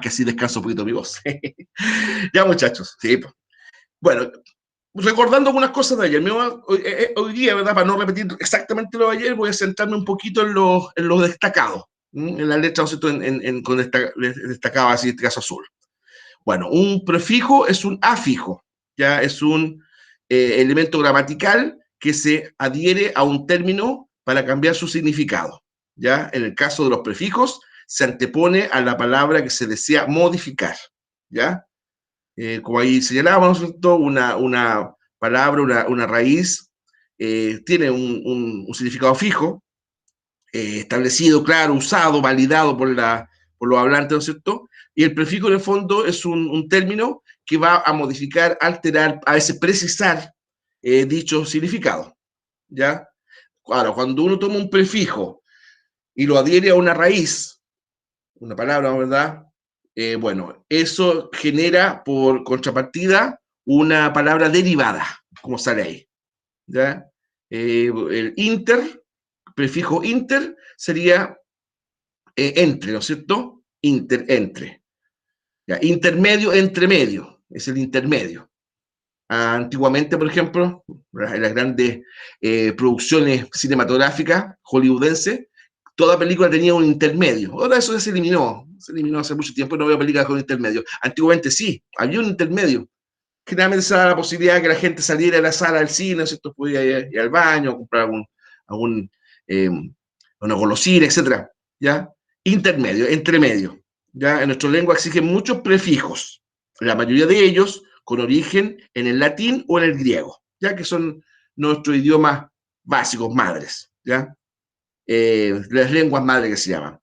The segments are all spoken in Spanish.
que así descanso un poquito mi voz. Ya, muchachos, sí. Bueno, recordando algunas cosas de ayer, hoy día, ¿verdad? Para no repetir exactamente lo de ayer, voy a centrarme un poquito en los destacados, en la letra, ¿no es cierto? Con destacado así, este caso azul. Bueno, un prefijo es un afijo, ya es un elemento gramatical que se adhiere a un término para cambiar su significado. ¿Ya? En el caso de los prefijos, se antepone a la palabra que se desea modificar. ¿Ya? Como ahí señalábamos, ¿no? Una palabra, una raíz, tiene un significado fijo, establecido, claro, usado, validado por los hablantes, ¿no es cierto? Y el prefijo, en el fondo, es un término que va a modificar, alterar, a veces precisar dicho significado. ¿Ya? Claro, cuando uno toma un prefijo y lo adhiere a una raíz, una palabra, ¿verdad? Bueno, eso genera por contrapartida una palabra derivada, como sale ahí. ¿Ya? El inter, prefijo inter, sería entre, ¿no es cierto? Inter, entre. ¿Ya? Intermedio, entre medio, es el intermedio. Antiguamente, por ejemplo, en las grandes producciones cinematográficas hollywoodenses, toda película tenía un intermedio. Ahora eso ya se eliminó hace mucho tiempo, no veo películas con intermedio. Antiguamente sí, había un intermedio. Generalmente se daba la posibilidad de que la gente saliera de la sala del cine, ¿cierto? Podía ir al baño, comprar algún eh, una golosina, etcétera. ¿Ya? Intermedio, entremedio. ¿Ya? En nuestra lengua exigen muchos prefijos, la mayoría de ellos con origen en el latín o en el griego, ya que son nuestros idiomas básicos, madres, ¿ya? Las lenguas madres que se llaman.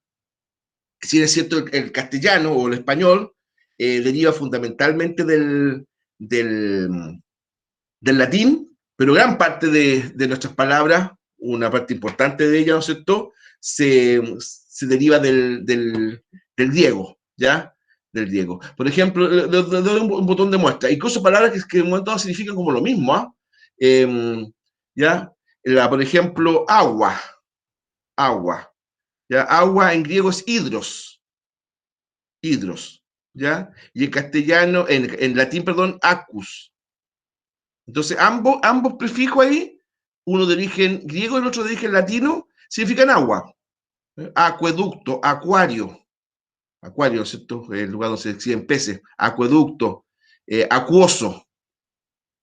Si es cierto, el castellano o el español deriva fundamentalmente del latín, pero gran parte de nuestras palabras, una parte importante de ellas, ¿no es cierto?, se deriva del griego, ¿ya? Del griego. Por ejemplo, le doy un botón de muestra. Incluso palabras que en un momento dado significan como lo mismo, ¿ah? ¿Ya? Por ejemplo, agua. Agua. ¿Ya? Agua en griego es hidros. Hidros. ¿Ya? Y en castellano, en latín, perdón, acus. Entonces, ambos prefijos ahí, uno de origen griego y el otro de origen latino, significan agua. Acueducto, acuario. Acuario, ¿cierto? El lugar donde se exhiben peces. Acueducto, acuoso.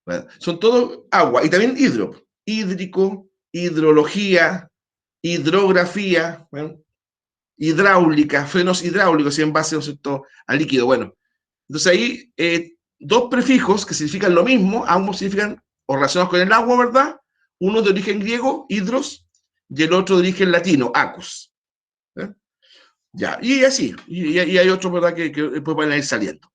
¿Verdad? Son todos agua. Y también hidro. Hídrico, hidrología, hidrografía, ¿verdad? Hidráulica, frenos hidráulicos y en base, ¿no es cierto?, al líquido. Bueno, entonces ahí dos prefijos que significan lo mismo, ambos significan o relacionados con el agua, ¿verdad? Uno de origen griego, hidros, y el otro de origen latino, acus. ¿Eh? Ya, y así, y hay otros, ¿verdad?, que después van a ir saliendo.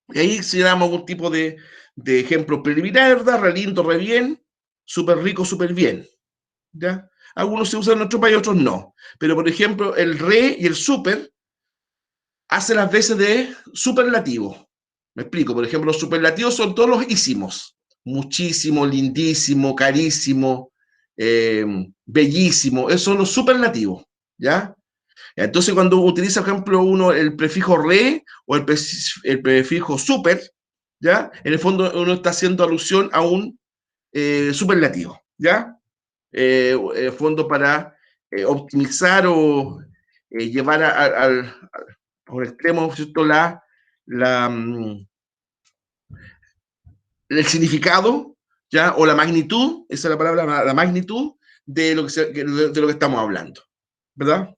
Y ahí si damos algún tipo de ejemplo preliminar, ¿verdad? Re lindo, re bien, súper rico, súper bien. ¿Ya? Algunos se usan en nuestro país, otros no. Pero, por ejemplo, el re y el súper hace las veces de superlativo. Me explico, por ejemplo, los superlativos son todos los ísimos. Muchísimo, lindísimo, carísimo, bellísimo. Esos son los superlativos, ¿ya? Entonces, cuando utiliza, por ejemplo, uno el prefijo re o el prefijo super, ¿ya? En el fondo uno está haciendo alusión a un superlativo, ¿ya? Fondo para optimizar o llevar a un extremo, ¿cierto? La, el significado, ¿ya? O la magnitud, esa es la palabra, la magnitud de de lo que estamos hablando, ¿verdad?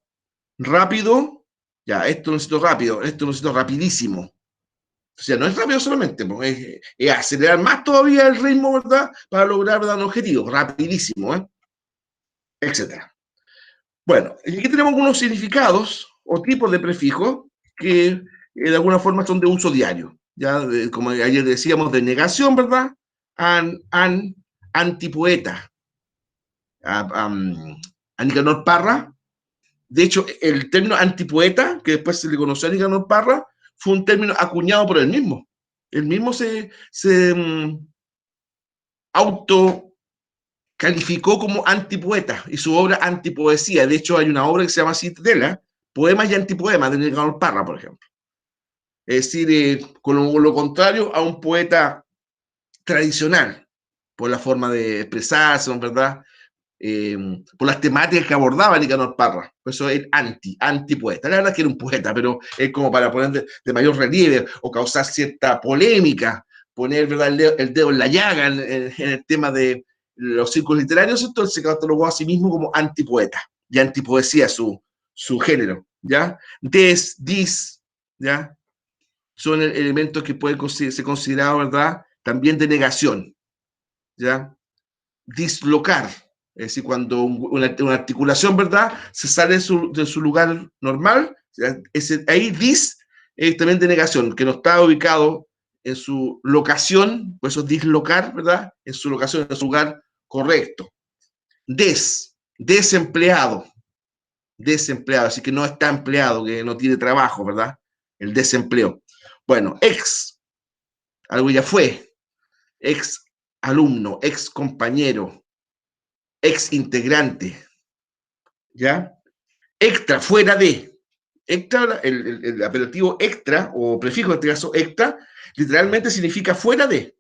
Rápido, ya, esto lo necesito rápido, esto lo necesito rapidísimo. O sea, no es rápido solamente, pues, es acelerar más todavía el ritmo, ¿verdad? Para lograr, ¿verdad?, un objetivo, rapidísimo, etcétera. Bueno, y aquí tenemos algunos significados o tipos de prefijos que de alguna forma son de uso diario. Ya, como ayer decíamos, de negación, ¿verdad? Antipoeta. A Nicanor Parra. De hecho, el término antipoeta, que después se le conoció a Nicanor Parra, fue un término acuñado por él mismo. Él mismo se auto calificó como antipoeta y su obra antipoesía. De hecho, hay una obra que se llama Citadela, Poemas y Antipoemas de Nicanor Parra, por ejemplo. Es decir, con lo contrario a un poeta tradicional, por la forma de expresarse, ¿verdad? Eh, por las temáticas que abordaba Nicanor Parra. Por eso es antipoeta. La verdad es que era un poeta, pero es como para poner de mayor relieve o causar cierta polémica, poner, ¿verdad?, el dedo en la llaga en el tema de los círculos literarios. Entonces se catalogó a sí mismo como antipoeta y antipoesía su género, ¿ya? Dis, ¿ya? Son elementos que pueden ser considerados, ¿verdad?, también de negación, ¿ya? Dislocar, es decir, cuando una articulación, ¿verdad?, se sale de su lugar normal, ahí dis es también de negación, que no está ubicado en su locación, por eso dislocar, ¿verdad?, en su locación, en su lugar correcto. Desempleado, así que no está empleado, que no tiene trabajo, ¿verdad? El desempleo. Bueno, algo ya fue, ex alumno, ex compañero, ex integrante, ¿ya? Extra, fuera de. Extra, el apelativo extra, o prefijo en este caso extra, literalmente significa fuera de.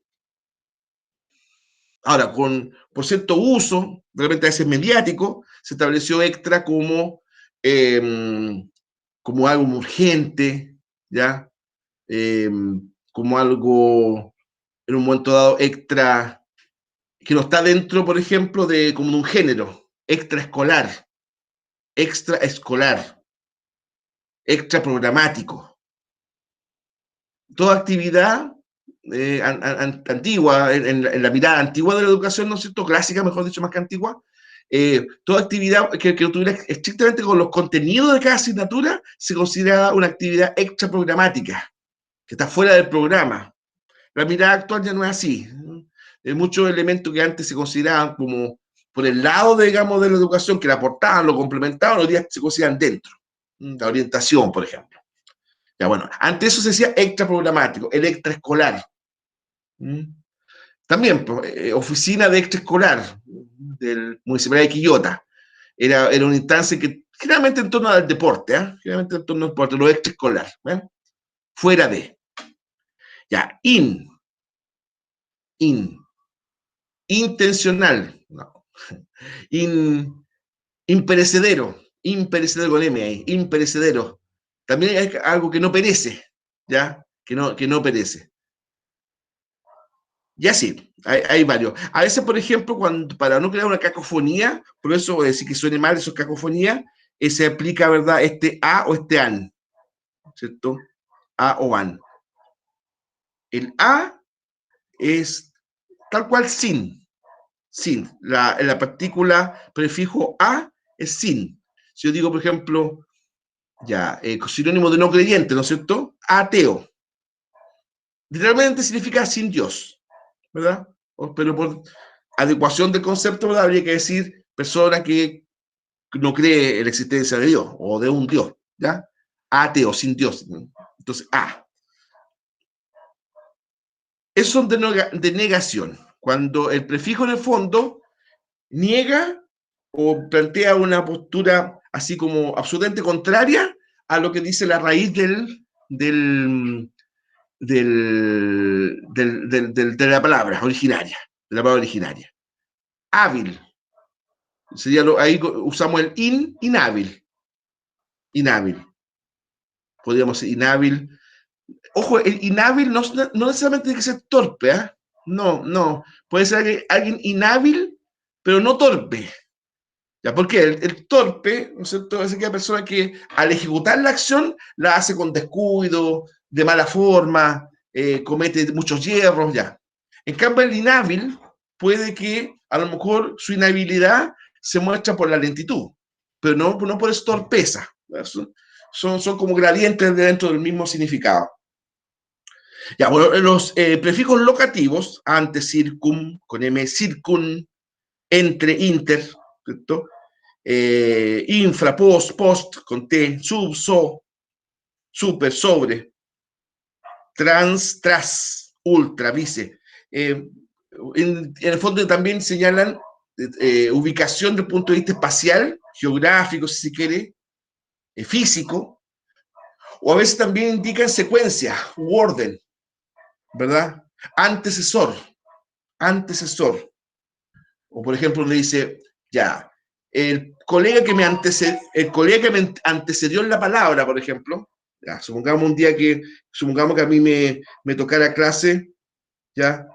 Ahora, por cierto uso, de repente a veces mediático, se estableció extra como algo urgente, ¿ya? Eh, como algo, en un momento dado, extra, que no está dentro, por ejemplo, de como de un género, extraescolar, extra programático. Toda actividad antigua, en la mirada antigua de la educación, ¿no es cierto?, clásica, mejor dicho, más que antigua, toda actividad que tuviera estrictamente con los contenidos de cada asignatura se considera una actividad extra programática, que está fuera del programa. La mirada actual ya no es así. Muchos elementos que antes se consideraban como por el lado, digamos, de la educación, que la aportaban, lo complementaban, hoy día se consideran dentro. La orientación, por ejemplo. Ya, bueno, antes eso se decía extra programático, el extraescolar. También, oficina de extraescolar del Municipal de Quillota. Era una instancia que generalmente en torno al deporte, generalmente en torno al deporte, lo extraescolar. Fuera de. Ya, intencional, no. Imperecedero con M ahí, imperecedero. También hay algo que no perece, ¿ya? Que no perece. Ya sí, hay varios. A veces, por ejemplo, para no crear una cacofonía, por eso decir que suene mal, eso es cacofonía, se aplica, ¿verdad?, este a o este an, ¿cierto? A o an. El a es tal cual sin. La partícula prefijo a es sin. Si yo digo, por ejemplo, ya, sinónimo de no creyente, ¿no es cierto? Ateo. Literalmente significa sin Dios, ¿verdad? Pero por adecuación del concepto, ¿verdad?, habría que decir persona que no cree en la existencia de Dios o de un Dios, ¿ya? Ateo, sin Dios. Entonces, eso es de negación. Cuando el prefijo en el fondo niega o plantea una postura así como absolutamente contraria a lo que dice la raíz de la palabra originaria, de la palabra originaria. Hábil. Sería ahí usamos el inhábil. Podríamos decir inhábil. Ojo, el inhábil no necesariamente tiene que ser torpe, ¿eh? No. Puede ser alguien inhábil, pero no torpe. ¿Ya? Porque el torpe, ¿no es cierto?, es aquella persona que al ejecutar la acción la hace con descuido, de mala forma, comete muchos hierros, ya. En cambio, el inhábil puede que a lo mejor su inhabilidad se muestra por la lentitud, pero no por esa torpeza. Son como gradientes dentro del mismo significado. Ya, bueno, los prefijos locativos, ante, circum, con M, circun, entre, inter, ¿cierto? Infra, post, con T, sub, so, super, sobre, tras, ultra, vice. En el fondo también señalan ubicación desde el punto de vista espacial, geográfico, si se quiere, físico, O a veces también indican secuencia u orden, ¿verdad? Antecesor, antecesor. O por ejemplo le dice, ya, el colega que me antecedió en la palabra, por ejemplo, ya, supongamos que a mí me tocara clase, ya,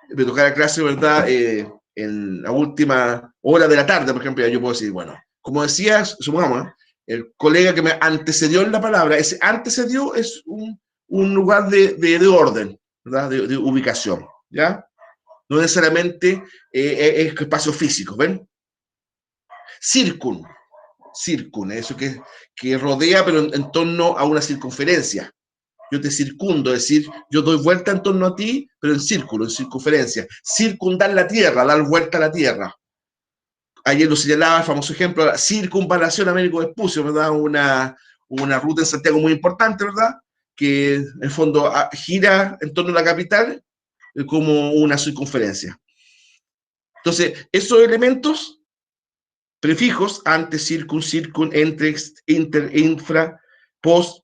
me tocara clase, ¿verdad? En la última hora de la tarde, por ejemplo, ya yo puedo decir, bueno, como decías, supongamos, ¿eh? El colega que me antecedió en la palabra, ese antecedió es un lugar de orden, ¿verdad? De ubicación, ¿ya? No necesariamente es espacio físico, ¿ven? Circun, circun, eso que rodea, pero en torno a una circunferencia. Yo te circundo, es decir, yo doy vuelta en torno a ti, pero en círculo, en circunferencia. Circundar la Tierra, dar vuelta a la Tierra. Ayer lo señalaba el famoso ejemplo, la circunvalación Américo Vespucio, ¿verdad? Una ruta en Santiago muy importante, ¿verdad? Que en el fondo gira en torno a la capital como una circunferencia. Entonces, esos elementos, prefijos, antes, circun, circun, entre, inter, infra, post,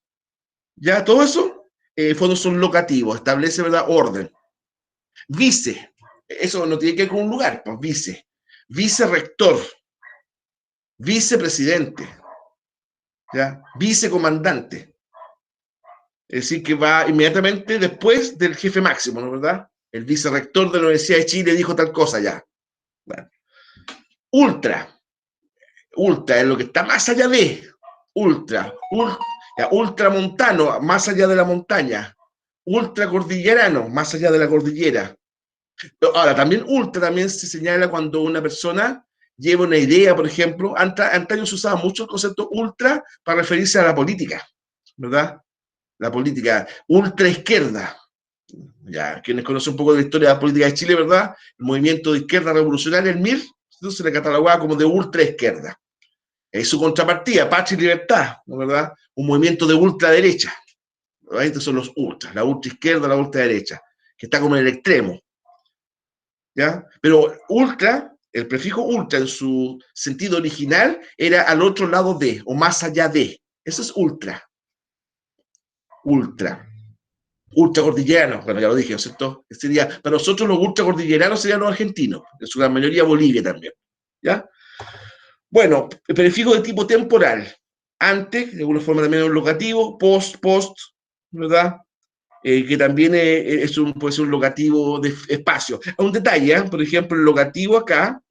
ya todo eso, en fondo son locativos, establece, ¿verdad? Orden. Vice, eso no tiene que ver con un lugar, pues vice. Vicerrector, vicepresidente, ¿ya? Vicecomandante. Es decir, que va inmediatamente después del jefe máximo, ¿no? ¿Verdad? El vicerrector de la Universidad de Chile dijo tal cosa ya. Bueno. Ultra. Ultra es lo que está más allá de. Ultra. Ultramontano, más allá de la montaña. Ultracordillerano, más allá de la cordillera. Ahora, también ultra también se señala cuando una persona lleva una idea, por ejemplo. Antaño se usaba mucho el concepto ultra para referirse a la política, ¿verdad? La política ultra izquierda. Ya, quienes conocen un poco de la historia de la política de Chile, ¿verdad? El movimiento de izquierda revolucionaria, el MIR, entonces se le catalogaba como de ultra izquierda. Es su contrapartida, Patria y Libertad, ¿no? ¿Verdad? Un movimiento de ultraderecha. Estos son los ultras, la ultra izquierda, la ultraderecha, que está como en el extremo. ¿Ya? Pero ultra, el prefijo ultra en su sentido original era al otro lado de, o más allá de. Eso es ultra. Ultra. Ultracordilleranos, bueno, ya lo dije, ¿no es cierto? Sería, para nosotros los ultracordilleranos serían los argentinos, en su gran mayoría Bolivia también. ¿Ya? Bueno, el prefijo de tipo temporal. Antes, de alguna forma también es un locativo, post, ¿verdad? Que también puede ser un locativo de espacio. Un detalle, ¿eh? Por ejemplo, el locativo acá,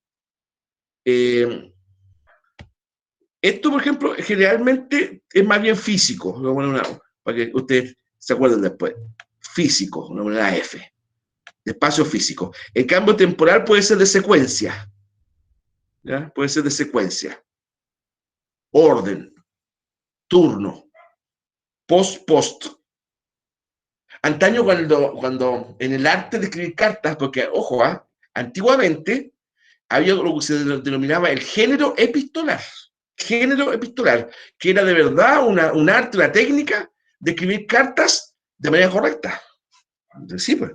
esto, por ejemplo, generalmente es más bien físico, para que ustedes se acuerden después. Físico, una F, de espacio físico. El cambio temporal puede ser de secuencia, ¿ya? Puede ser de secuencia. Orden, turno, post. Antaño cuando en el arte de escribir cartas, porque, ojo, antiguamente había lo que se denominaba el género epistolar, que era de verdad un arte, una técnica de escribir cartas de manera correcta. Sí, pues,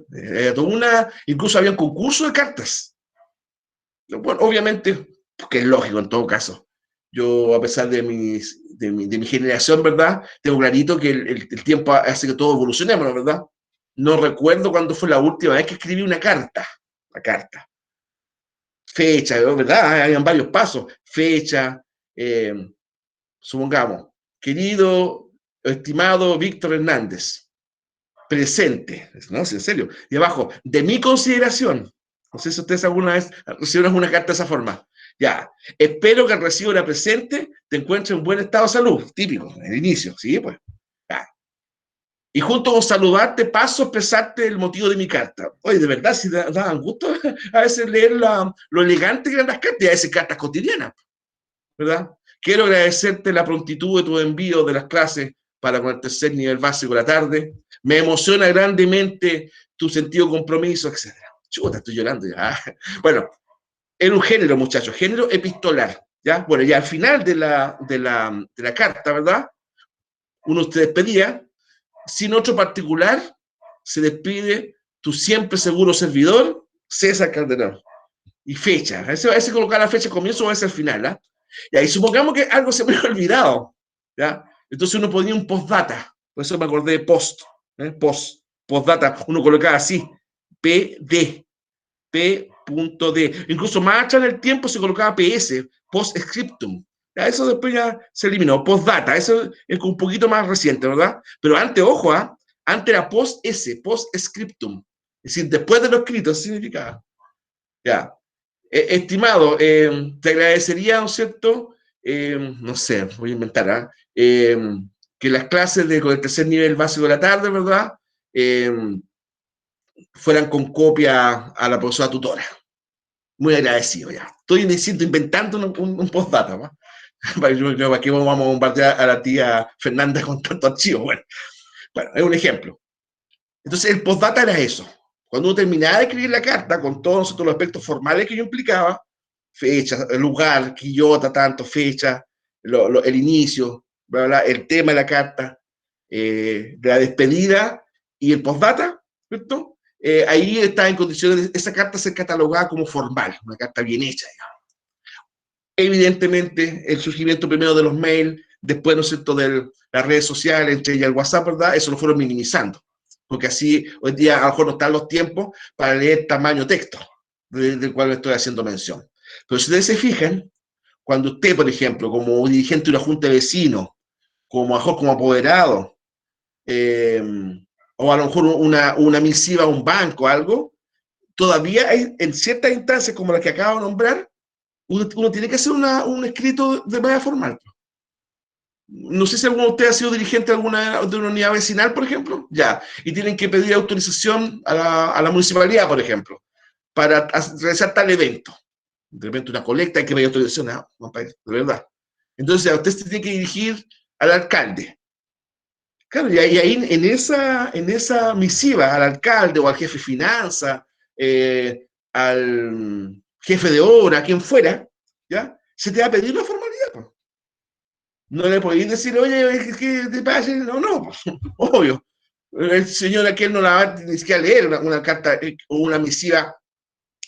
incluso había un concurso de cartas. Bueno, obviamente, que es lógico en todo caso. Yo, a pesar de mi generación, ¿verdad? Tengo clarito que el tiempo hace que todo evolucionemos, ¿verdad? No recuerdo cuándo fue la última vez que escribí una carta. La carta. Fecha, ¿verdad? Habían varios pasos. Fecha, supongamos, querido, estimado Víctor Hernández, presente, ¿no? En serio. Y abajo, de mi consideración. No sé si ustedes alguna vez recibieron una carta de esa forma. Ya, espero que al recibir la presente te encuentres en buen estado de salud. Típico, el inicio, ¿sí? Pues. Ya. Y junto con saludarte, paso a expresarte el motivo de mi carta. Oye, de verdad, si daban gusto a veces leer lo elegante que eran las cartas, y a veces cartas cotidianas, ¿verdad? Quiero agradecerte la prontitud de tu envío de las clases para con el tercer nivel básico de la tarde. Me emociona grandemente tu sentido de compromiso, etc. Chuta, estoy llorando ya. Bueno, era un género, muchachos, género epistolar. ¿Ya? Bueno, ya al final de la carta, ¿verdad? Uno se despedía, sin otro particular, se despide tu siempre seguro servidor, César Calderón. Y fecha, a veces colocar la fecha de comienzo o a veces al final, ¿ah? Y ahí supongamos que algo se me ha olvidado, ¿ya? Entonces uno ponía un postdata, por eso me acordé de postdata, uno colocaba así, PD, P.D. Incluso más atrás en el tiempo se colocaba PS, postscriptum. Ya, eso después ya se eliminó. Postdata, eso es un poquito más reciente, ¿verdad? Pero antes, ojo, antes era postscriptum. Es decir, después de lo escrito, eso significaba. Ya. Estimado, te agradecería, ¿no es cierto? No sé, voy a inventar, que las clases con el tercer nivel básico de la tarde, ¿verdad? Eh, fueran con copia a la profesora tutora. Muy agradecido ya. Estoy diciendo, inventando un postdata, ¿no? ¿Para qué vamos a bombardear a la tía Fernanda con tanto archivo? Bueno, es un ejemplo. Entonces, el postdata era eso. Cuando uno terminaba de escribir la carta, con todos los aspectos formales que yo implicaba, fecha, el lugar, quillota, tanto, fecha, el inicio, bla, bla, el tema de la carta, de la despedida y el postdata, ¿cierto? Ahí está en condiciones de esa carta ser catalogada como formal, una carta bien hecha, digamos. Evidentemente, el surgimiento primero de los mails, después, ¿no es cierto?, de las redes sociales, entre ellas el WhatsApp, ¿verdad? Eso lo fueron minimizando, porque así hoy día a lo mejor no están los tiempos para leer tamaño texto, del cual estoy haciendo mención. Pero si ustedes se fijan, cuando usted, por ejemplo, como dirigente de una junta de vecinos, como a lo mejor como apoderado, eh, o a lo mejor una misiva a un banco o algo, todavía hay en ciertas instancias como la que acabo de nombrar, uno tiene que hacer un escrito de manera formal. No sé si alguno de ustedes ha sido dirigente de una unidad vecinal, por ejemplo, ya, y tienen que pedir autorización a la municipalidad, por ejemplo, para realizar tal evento. De repente una colecta, hay que pedir autorización, de verdad. Entonces, a usted se tiene que dirigir al alcalde. Claro, y ahí en esa misiva al alcalde o al jefe de finanzas, al jefe de obra, a quien fuera, ¿ya? Se te va a pedir una formalidad, pues. No le podéis decir, oye, ¿qué te pasa? No, no, pues, obvio. El señor aquel no la va ni siquiera a leer una carta o una misiva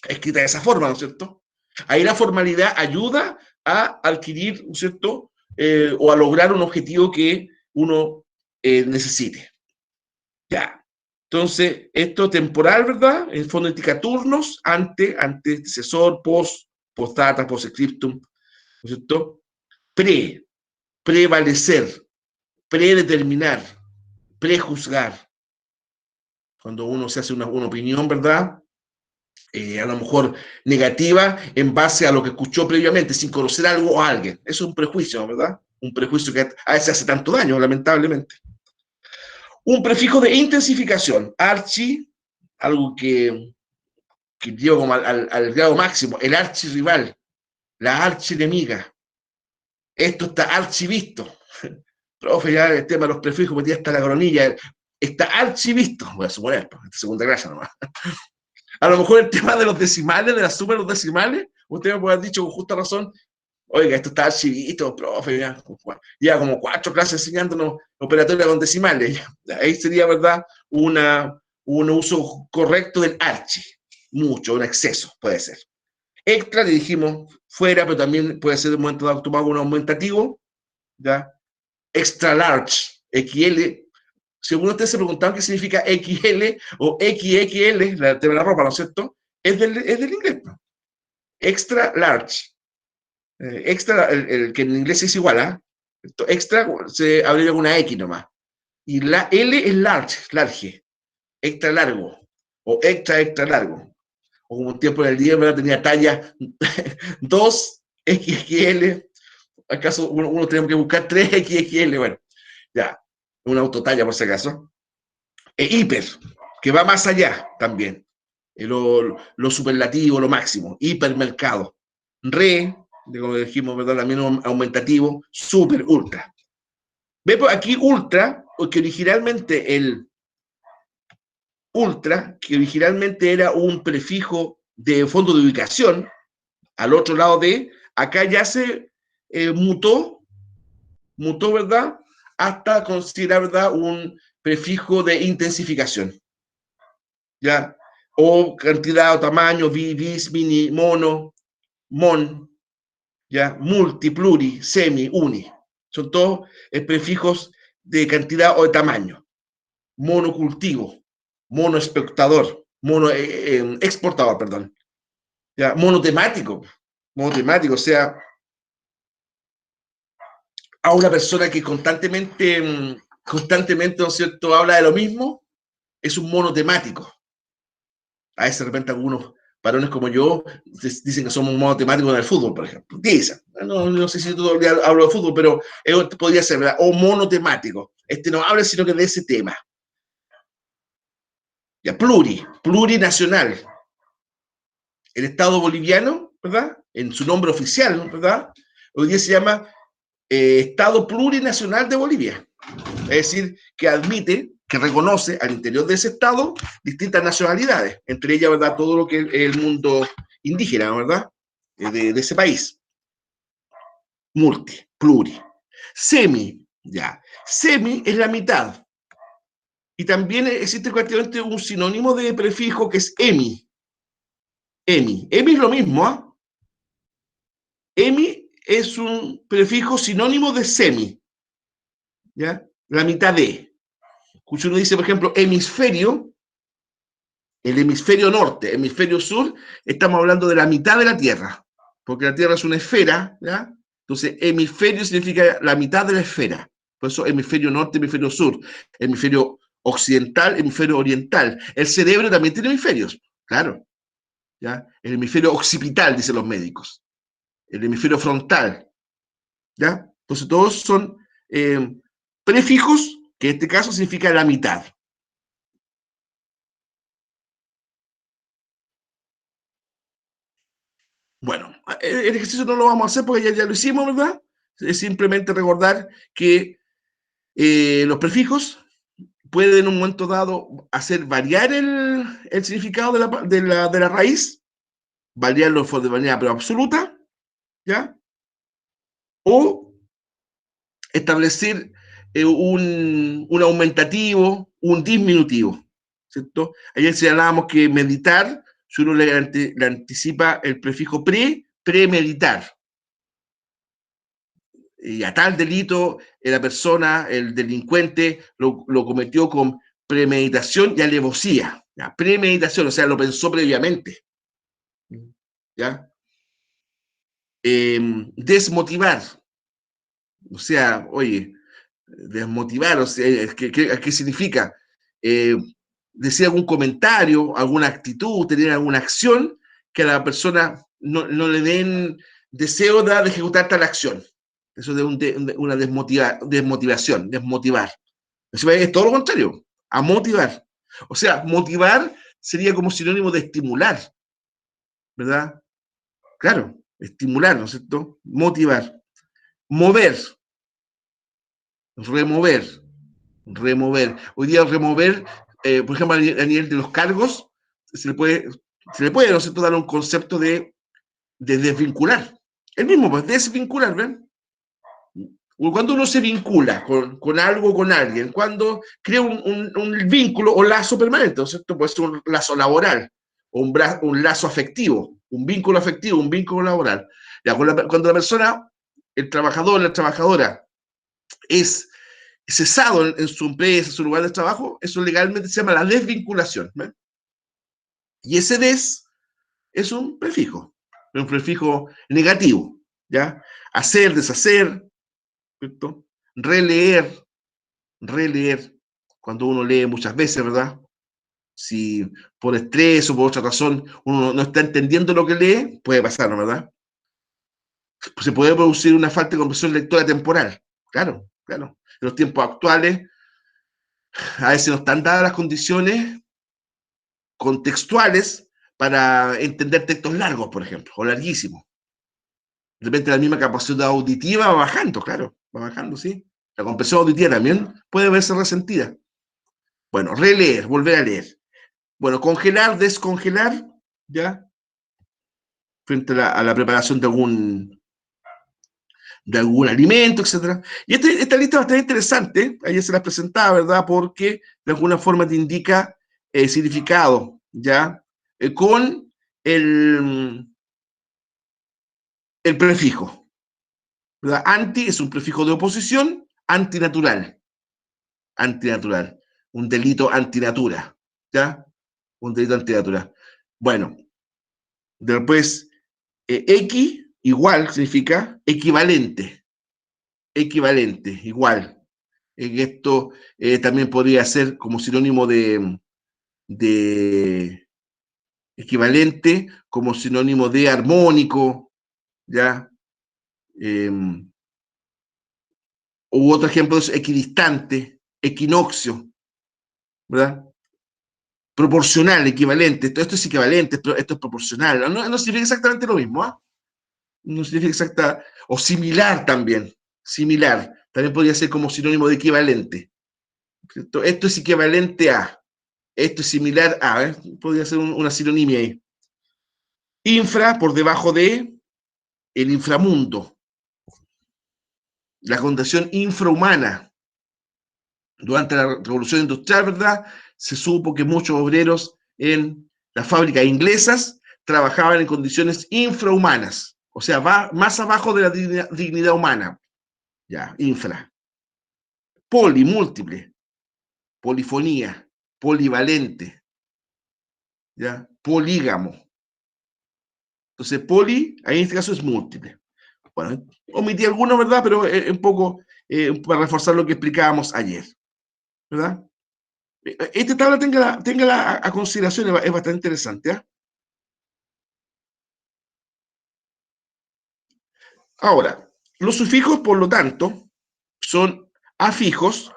escrita de esa forma, ¿no es cierto? Ahí la formalidad ayuda a adquirir, ¿no es cierto? O a lograr un objetivo que uno necesite. Ya. Entonces, esto temporal, ¿verdad? En fondo indica turnos, antecesor, postdata, postscriptum, ¿no es cierto? Prevalecer, predeterminar, prejuzgar. Cuando uno se hace una opinión, ¿verdad? A lo mejor negativa en base a lo que escuchó previamente, sin conocer algo o a alguien. Eso es un prejuicio, ¿verdad? Un prejuicio que a veces hace tanto daño, lamentablemente. Un prefijo de intensificación, algo que lleva como al grado máximo, el archirrival, la archienemiga. Esto está archivisto. Profe, ya el tema de los prefijos, metí hasta la coronilla. Está archivisto, voy a suponer, esta segunda clase nomás. A lo mejor el tema de los decimales, de las súper decimales, usted me puede haber dicho con justa razón, oiga, esto está archivito, profe, ya como 4 clases enseñándonos operatoria con decimales. Ahí sería, ¿verdad?, un uso correcto del archi. Mucho, un exceso, puede ser. Extra, le dijimos, fuera, pero también puede ser de un momento dado tomado un aumentativo, ¿ya? Extra large, XL. Según ustedes se preguntaban qué significa XL o XXL, el tema de la ropa, ¿no es cierto? Es del inglés. Extra large. Extra, que en inglés es igual, ¿ah? Extra se abre con una X nomás. Y la L es large, extra largo, o extra largo. O como un tiempo en el día, ¿verdad? Tenía talla 2XXL. ¿Acaso uno tenemos que buscar 3XXL? Bueno, ya, una autotalla por si acaso. Hiper, que va más allá también. Lo superlativo, lo máximo. Hipermercado. Como dijimos, ¿verdad? También aumentativo. Super, ultra. Ve pues aquí ultra, porque originalmente el ultra, que originalmente era un prefijo de fondo de ubicación, al otro lado acá ya se mutó, ¿verdad? Hasta considerar, ¿verdad?, un prefijo de intensificación, ¿ya? O cantidad o tamaño, bis, mini, mono, mon, ¿ya? Multi, pluri, semi, uni. Son todos prefijos de cantidad o de tamaño. Monocultivo, monoespectador, exportador, perdón. ¿Ya? Monotemático, o sea, a una persona que constantemente, ¿no es cierto?, habla de lo mismo, es un monotemático. A veces de repente algunos varones como yo dicen que somos monotemáticos en el fútbol, por ejemplo. Dicen, no sé si todo el día hablo de fútbol, pero podría ser, ¿verdad? O monotemático. No habla sino que de ese tema. Ya, plurinacional. El Estado boliviano, ¿verdad? En su nombre oficial, ¿verdad? Hoy día se llama Estado Plurinacional de Bolivia. Es decir, que admite, que reconoce al interior de ese Estado distintas nacionalidades, entre ellas, ¿verdad?, todo lo que es el mundo indígena, ¿verdad?, de ese país. Pluri. Semi, ya. Semi es la mitad. Y también existe prácticamente un sinónimo de prefijo que es emi. Emi es lo mismo, ¿ah? Emi es un prefijo sinónimo de semi, ¿ya? La mitad de. Si uno dice, por ejemplo, hemisferio, el hemisferio norte, hemisferio sur, estamos hablando de la mitad de la Tierra, porque la Tierra es una esfera, ¿ya? Entonces, hemisferio significa la mitad de la esfera. Por eso, hemisferio norte, hemisferio sur, hemisferio occidental, hemisferio oriental. El cerebro también tiene hemisferios, claro, ¿ya? El hemisferio occipital, dicen los médicos. El hemisferio frontal, ¿ya? Entonces, todos son prefijos, que en este caso significa la mitad. Bueno, el ejercicio no lo vamos a hacer porque ya lo hicimos, ¿verdad? Es simplemente recordar que los prefijos pueden en un momento dado hacer variar el significado de la raíz, variarlo de manera pero absoluta, ¿ya? O establecer un aumentativo, un disminutivo, ¿cierto? Ayer señalábamos que meditar, si uno le anticipa el prefijo premeditar. Y a tal delito, la persona, el delincuente, lo cometió con premeditación y alevosía. ¿Ya? Premeditación, o sea, lo pensó previamente. ¿Ya? Desmotivar, o sea, oye, desmotivar, o sea, ¿qué significa? Decir algún comentario, alguna actitud, tener alguna acción que a la persona no le den deseo de ejecutar tal acción. Eso de una desmotivación, desmotivar. Eso es todo lo contrario, a motivar. O sea, motivar sería como sinónimo de estimular, ¿verdad? Claro, estimular, ¿no es cierto? Motivar. Mover, remover, remover. Hoy día remover, por ejemplo, a nivel de los cargos, ¿no es cierto?, dar un concepto de desvincular. El mismo, pues, desvincular, ¿ven? Cuando uno se vincula con algo, con alguien, cuando crea un vínculo o lazo permanente, ¿no es cierto? Puede ser un lazo laboral, o un lazo afectivo, un vínculo laboral. Ya, cuando la persona, el trabajador, la trabajadora, es cesado en su empresa, en su lugar de trabajo, eso legalmente se llama la desvinculación. ¿Ven? Y ese des es un prefijo negativo, ¿ya? Hacer, deshacer, ¿cierto? Releer, releer, cuando uno lee muchas veces, ¿verdad? Si por estrés o por otra razón uno no está entendiendo lo que lee, puede pasar, ¿no? ¿Verdad? Se puede producir una falta de comprensión lectora temporal. Claro, claro. En los tiempos actuales, a veces no están dadas las condiciones contextuales para entender textos largos, por ejemplo, o larguísimos. De repente la misma capacidad auditiva va bajando, claro, va bajando, sí. La comprensión auditiva también puede verse resentida. Bueno, releer, volver a leer. Bueno, congelar, descongelar, ¿ya? Frente a la preparación de algún alimento, etcétera. Y esta lista es bastante interesante, ayer se las presentaba, ¿verdad? Porque de alguna forma te indica significado, ¿ya? Con el prefijo, ¿verdad? Anti es un prefijo de oposición, antinatural. Antinatural. Un delito antinatura. ¿Ya? Un delito antinatura. Bueno, después, X igual significa equivalente. Equivalente, igual. Esto también podría ser como sinónimo de equivalente, como sinónimo de armónico, ¿ya? Eh, u otro ejemplo es equidistante, equinoccio, ¿verdad? Proporcional, equivalente. Esto es equivalente, esto es proporcional. No significa exactamente lo mismo, ¿eh? No significa exacta, o similar también. Similar. También podría ser como sinónimo de equivalente. Esto es equivalente a. Esto es similar a. Podría ser una sinonimia ahí. Infra, por debajo de el inframundo. La condición infrahumana. Durante la Revolución Industrial, ¿verdad? Se supo que muchos obreros en las fábricas inglesas trabajaban en condiciones infrahumanas, o sea, va más abajo de la dignidad humana. Ya, infra. Poli, múltiple. Polifonía. Polivalente. Ya, polígamo. Entonces, poli, ahí en este caso es múltiple. Bueno, omití algunos, ¿verdad? Pero un poco para reforzar lo que explicábamos ayer, ¿verdad? Esta tabla tenga a consideración, es bastante interesante. ¿Eh? Ahora, los sufijos, por lo tanto, son afijos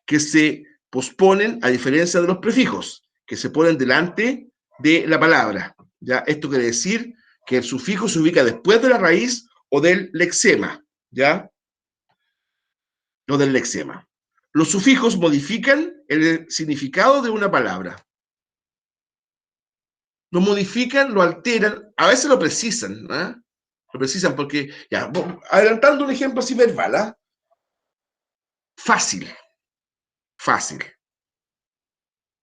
que se posponen a diferencia de los prefijos, que se ponen delante de la palabra. ¿Ya? Esto quiere decir que el sufijo se ubica después de la raíz o del lexema. ¿Ya? O del lexema. Los sufijos modifican el significado de una palabra. Lo modifican, lo alteran, a veces lo precisan. ¿Eh? Lo precisan porque, ya, adelantando un ejemplo así verbal, ¿eh? Fácil, fácil,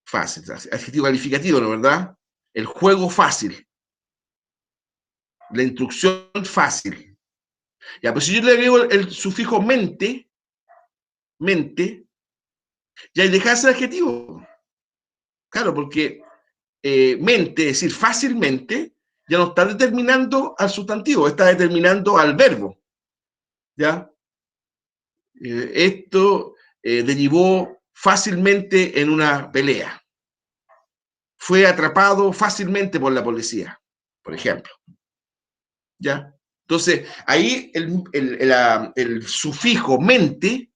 fácil, adjetivo calificativo, ¿no verdad? El juego fácil, la instrucción fácil. Ya, pues si yo le agrego el sufijo mente, mente, ya deja de ser adjetivo. Claro, porque mente, es decir, fácilmente, ya no está determinando al sustantivo, está determinando al verbo. ¿Ya? Esto derivó fácilmente en una pelea. Fue atrapado fácilmente por la policía, por ejemplo. ¿Ya? Entonces, ahí el sufijo mente,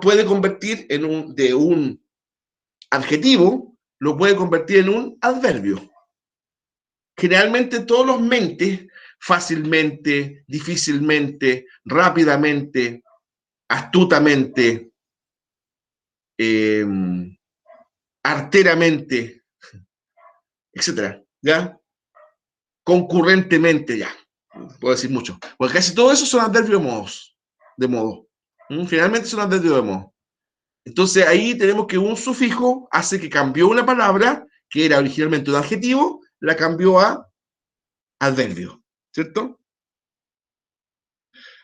puede convertir de un adjetivo, lo puede convertir en un adverbio. Generalmente todos los mentes, fácilmente, difícilmente, rápidamente, astutamente, eh, arteramente, etcétera, ¿ya? Concurrentemente, ya. Puedo decir mucho. Porque casi todo eso son adverbios de modo. Generalmente son adverbios de modo. Entonces ahí tenemos que un sufijo hace que cambió una palabra que era originalmente un adjetivo, la cambió a adverbio, ¿cierto?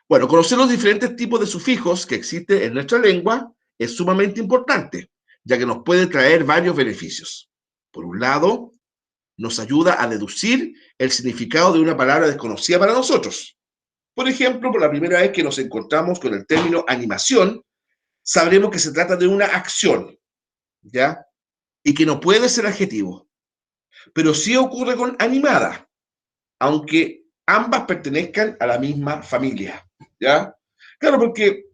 Bueno, conocer los diferentes tipos de sufijos que existen en nuestra lengua es sumamente importante, ya que nos puede traer varios beneficios. Por un lado, nos ayuda a deducir el significado de una palabra desconocida para nosotros. Por ejemplo, por la primera vez que nos encontramos con el término animación, sabremos que se trata de una acción, ¿ya? Y que no puede ser adjetivo. Pero sí ocurre con animada, aunque ambas pertenezcan a la misma familia, ¿ya? Claro, porque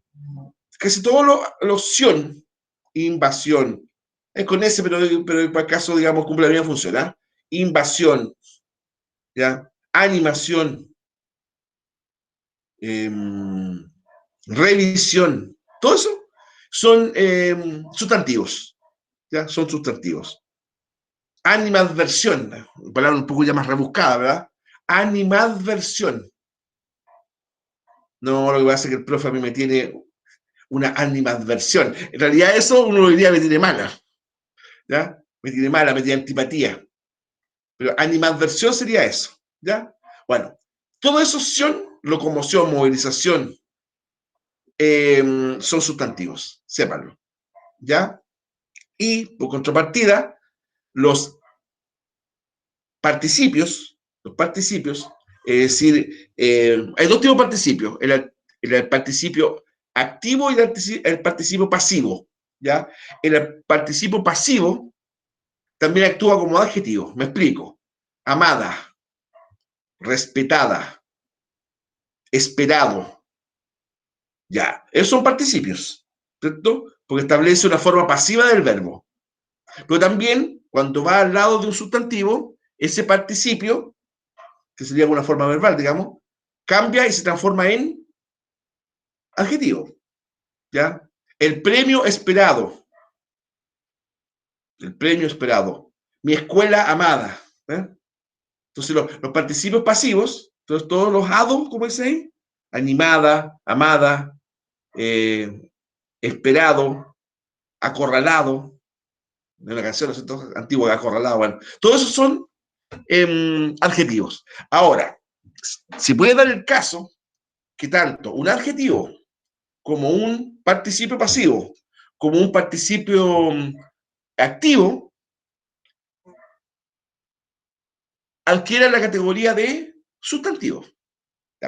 casi todo lo opción, invasión, es con ese, pero para el caso, digamos, cumple la misma función, ¿eh? Invasión, ¿ya? Animación, eh, revisión, todo eso son sustantivos, ¿ya? Son sustantivos. Animadversión, palabra un poco ya más rebuscada, ¿verdad? Animadversión. No, lo que pasa es que el profe a mí me tiene una animadversión. En realidad eso uno diría me tiene mala, ¿ya? Me tiene mala, me tiene antipatía. Pero animadversión sería eso, ¿ya? Bueno, Toda asociación, locomoción, movilización, son sustantivos, sépanlo, ¿ya? Y, por contrapartida, los participios, es decir, hay dos tipos de participios, el participio activo y el participio pasivo, ¿ya? El participio pasivo también actúa como adjetivo, me explico. Amada, respetada, esperado, ya. Esos son participios, ¿cierto? Porque establece una forma pasiva del verbo. Pero también, cuando va al lado de un sustantivo, ese participio, que sería una forma verbal, digamos, cambia y se transforma en adjetivo, ¿ya? El premio esperado, el premio esperado, mi escuela amada, ¿eh? Entonces, los participios pasivos, entonces todos los hados, como dice ahí, animada, amada, esperado, acorralado, de una canción ¿no? Antigua, acorralado, bueno, todos esos son adjetivos. Ahora, se puede dar el caso que tanto un adjetivo como un participio pasivo, como un participio activo, adquieran la categoría de sustantivo.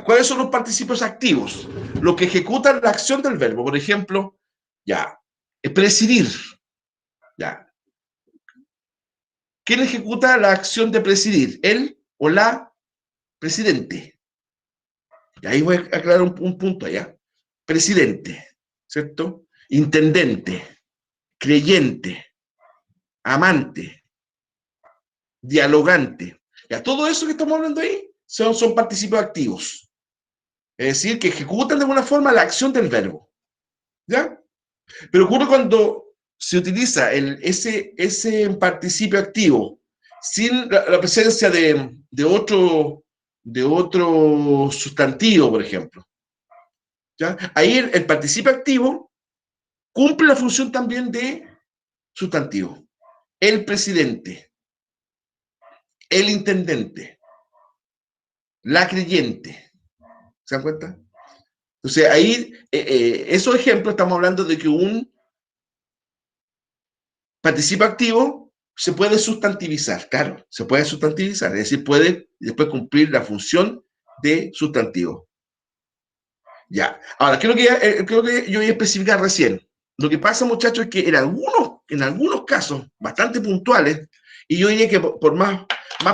¿Cuáles son los participios activos? Los que ejecutan la acción del verbo. Por ejemplo, ya, presidir. Ya. ¿Quién ejecuta la acción de presidir? ¿Él o la presidente? Y ahí voy a aclarar un punto allá. Presidente, ¿cierto? Intendente, creyente, amante, dialogante. Ya, todo eso que estamos hablando ahí son participios activos. Es decir, que ejecutan de alguna forma la acción del verbo. ¿Ya? Pero ocurre cuando se utiliza ese participio activo sin la presencia de otro sustantivo, por ejemplo. ¿Ya? Ahí el participio activo cumple la función también de sustantivo. El presidente, el intendente, la creyente. ¿Se dan cuenta? Entonces ahí, esos ejemplos estamos hablando de que un participio activo se puede sustantivizar, claro, se puede sustantivizar, es decir, puede después cumplir la función de sustantivo. Ya, ahora, creo que yo voy a especificar recién. Lo que pasa, muchachos, es que en algunos casos bastante puntuales, y yo diría que más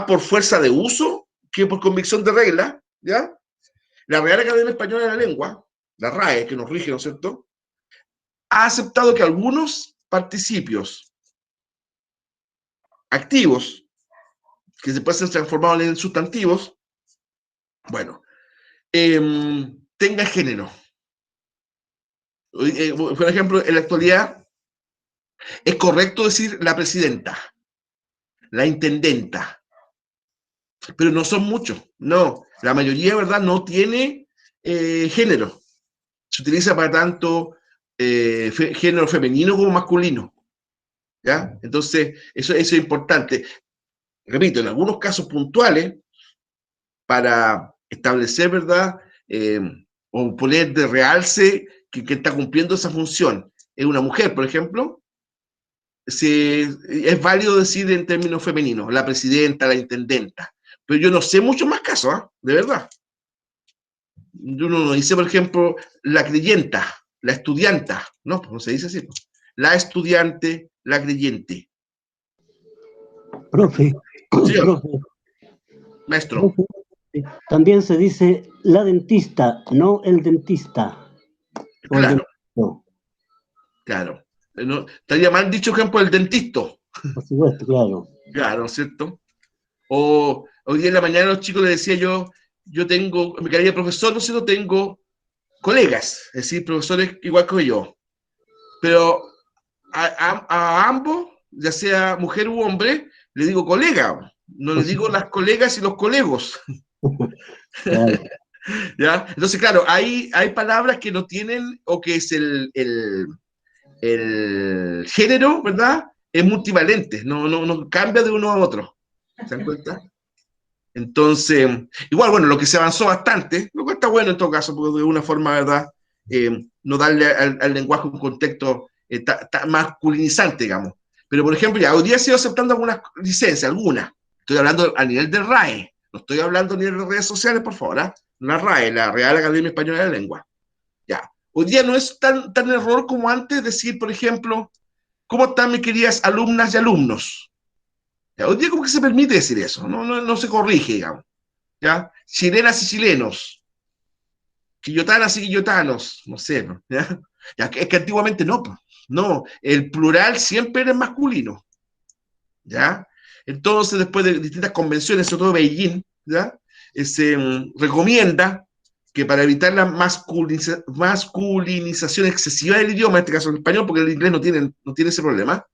por fuerza de uso que por convicción de regla, ¿ya? La Real Academia Española de la Lengua, la RAE, que nos rige, ¿no es cierto?, ha aceptado que algunos participios activos que después se transformaron en sustantivos, bueno, tenga género. Por ejemplo, en la actualidad es correcto decir la presidenta, la intendenta, pero no son muchos, no. La mayoría, ¿verdad?, no tiene género. Se utiliza para tanto género femenino como masculino, ¿ya? Entonces, eso es importante. Repito, en algunos casos puntuales, para establecer, ¿verdad?, o poner de realce que está cumpliendo esa función. Es una mujer, por ejemplo, es válido decir en términos femeninos, la presidenta, la intendenta, pero yo no sé muchos más casos, ¿eh? De verdad. Uno no dice, por ejemplo, la creyenta, la estudianta, no se dice así. La estudiante, la creyente. Profe, Señor, profe, maestro. profe, también se dice la dentista, no el dentista. O el Claro, dentista. claro. No, estaría mal dicho, por ejemplo, el dentista. Por supuesto, claro. Claro, ¿no es cierto? O hoy día en la mañana a los chicos les decía yo tengo, en mi calidad de profesor, no sé, no tengo colegas, es decir, profesores igual que yo. Pero a ambos, ya sea mujer u hombre, le digo colega, no le digo las colegas y los colegos. Claro. ¿Ya? Entonces, claro, hay palabras que no tienen, o que es el género, ¿verdad? Es multivalente, no cambia de uno a otro. ¿Se dan cuenta? Entonces, igual, bueno, lo que se avanzó bastante, lo que está bueno en todo caso, porque de una forma, ¿verdad? No darle al lenguaje un contexto masculinizante, digamos. Pero, por ejemplo, ya hoy día se ido aceptando algunas licencias, algunas. Estoy hablando a nivel de RAE, no estoy hablando a nivel de redes sociales, por favor, ¿eh? La RAE, la Real Academia Española de la Lengua. Ya. Hoy día no es tan error como antes decir, por ejemplo, ¿cómo están mis queridas alumnas y alumnos? Ya, hoy día como que se permite decir eso, no se corrige, digamos. ¿Ya? Chilenas y chilenos, quillotanas y quillotanos, no sé, ¿no? ¿Ya? Ya, es que antiguamente no, pues. No, el plural siempre era masculino, ¿ya? Entonces, después de distintas convenciones, sobre todo Beijing, ¿ya? Se recomienda que para evitar la masculinización excesiva del idioma, en este caso el español, porque el inglés no tiene ese problema,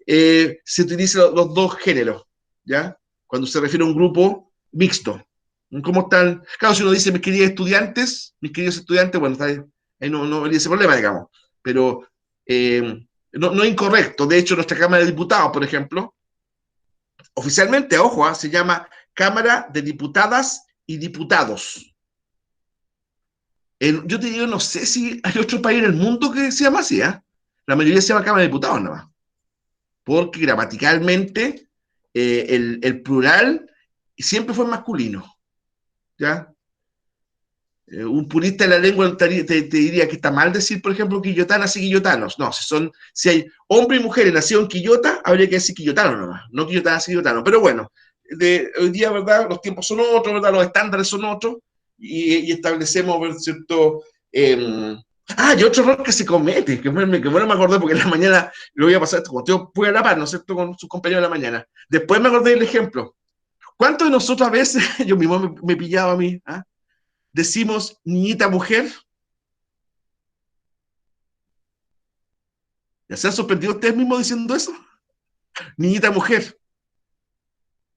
se utilizan los dos géneros, ¿ya? Cuando se refiere a un grupo mixto. ¿Cómo están? Claro, si uno dice mis queridos estudiantes, bueno, está ahí no habría ese problema, digamos. Pero no es incorrecto. De hecho, nuestra Cámara de Diputados, por ejemplo, oficialmente, ojo, se llama Cámara de Diputadas y Diputados. Yo te digo, no sé si hay otro país en el mundo que se llama así, ¿eh? La mayoría se llama Cámara de Diputados, nada más. Porque gramaticalmente el plural siempre fue masculino, ¿ya? Un purista de la lengua te diría que está mal decir, por ejemplo, quillotanas y quillotanos. No, si hay hombre y mujer nacido en Quillota, habría que decir quillotano nomás, no quillotanas y quillotanos. Pero bueno, hoy día, ¿verdad? Los tiempos son otros, ¿verdad? Los estándares son otros, y establecemos, ¿cierto? Y otro error que se comete, que bueno me acordé porque en la mañana lo voy a pasar, como yo fui a la par, ¿no es cierto?, con sus compañeros de la mañana. Después me acordé del ejemplo. ¿Cuántos de nosotros a veces, yo mismo me pillaba a mí, ¿ah? Decimos niñita mujer? ¿Ya se han sorprendido ustedes mismos diciendo eso? Niñita mujer.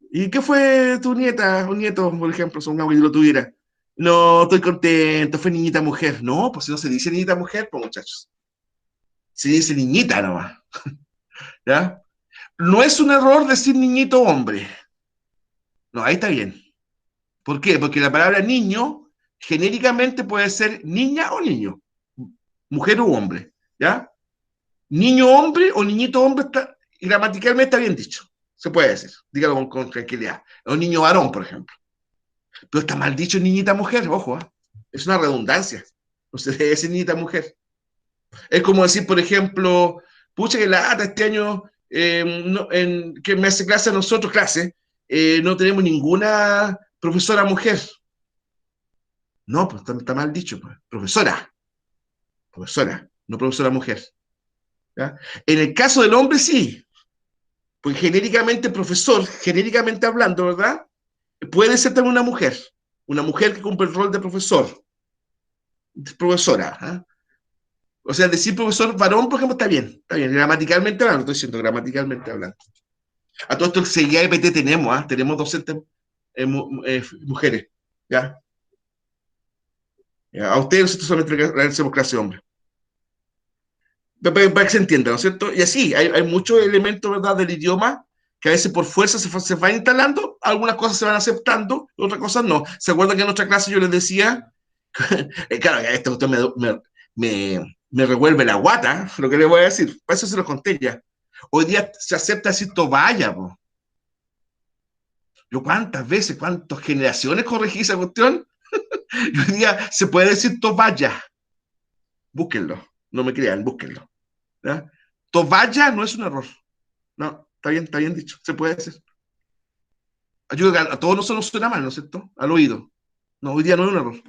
¿Y qué fue tu nieta o nieto, por ejemplo, si un abuelo lo tuviera? No, estoy contento, fue niñita mujer. No, pues si no se dice niñita mujer, pues muchachos. Se dice niñita nomás, ¿ya? No es un error decir niñito hombre. No, ahí está bien. ¿Por qué? Porque la palabra niño genéricamente puede ser niña o niño, mujer o hombre, ¿ya? Niño hombre o niñito hombre gramaticalmente está bien dicho. Se puede decir, dígalo con tranquilidad. O niño varón, por ejemplo. Pero está mal dicho niñita mujer, ojo, ¿eh? Es una redundancia. No se debe decir niñita mujer. Es como decir, por ejemplo, pucha que lata este año que me hace clase a nosotros, no tenemos ninguna profesora mujer. No, pues está mal dicho, pues. Profesora, no profesora mujer. ¿Ya? En el caso del hombre, sí, pues genéricamente profesor, genéricamente hablando, ¿verdad? Puede ser también una mujer que cumple el rol de profesora. ¿Eh? O sea, decir profesor varón, por ejemplo, está bien, gramaticalmente hablando, estoy diciendo gramaticalmente hablando. A todo esto el CIAPT tenemos docentes mujeres, ¿ya? A ustedes solamente le hacemos clase de hombre. Para que se entienda, ¿no es cierto? Y así, hay muchos elementos, ¿verdad?, del idioma que a veces por fuerza se van instalando, algunas cosas se van aceptando, otras cosas no. ¿Se acuerdan que en nuestra clase yo les decía? Claro, esto usted me revuelve la guata, lo que le voy a decir, por eso se lo conté ya. Hoy día se acepta decir toballa, po. Yo cuántas veces, cuántas generaciones corregí esa cuestión, y hoy día se puede decir toballa. Búsquenlo, no me crean, búsquenlo. ¿Ya? Toballa no es un error. No, está bien dicho, se puede decir. Ayuda a todos nosotros nos suena mal, ¿no es cierto? Al oído. No, hoy día no es un error.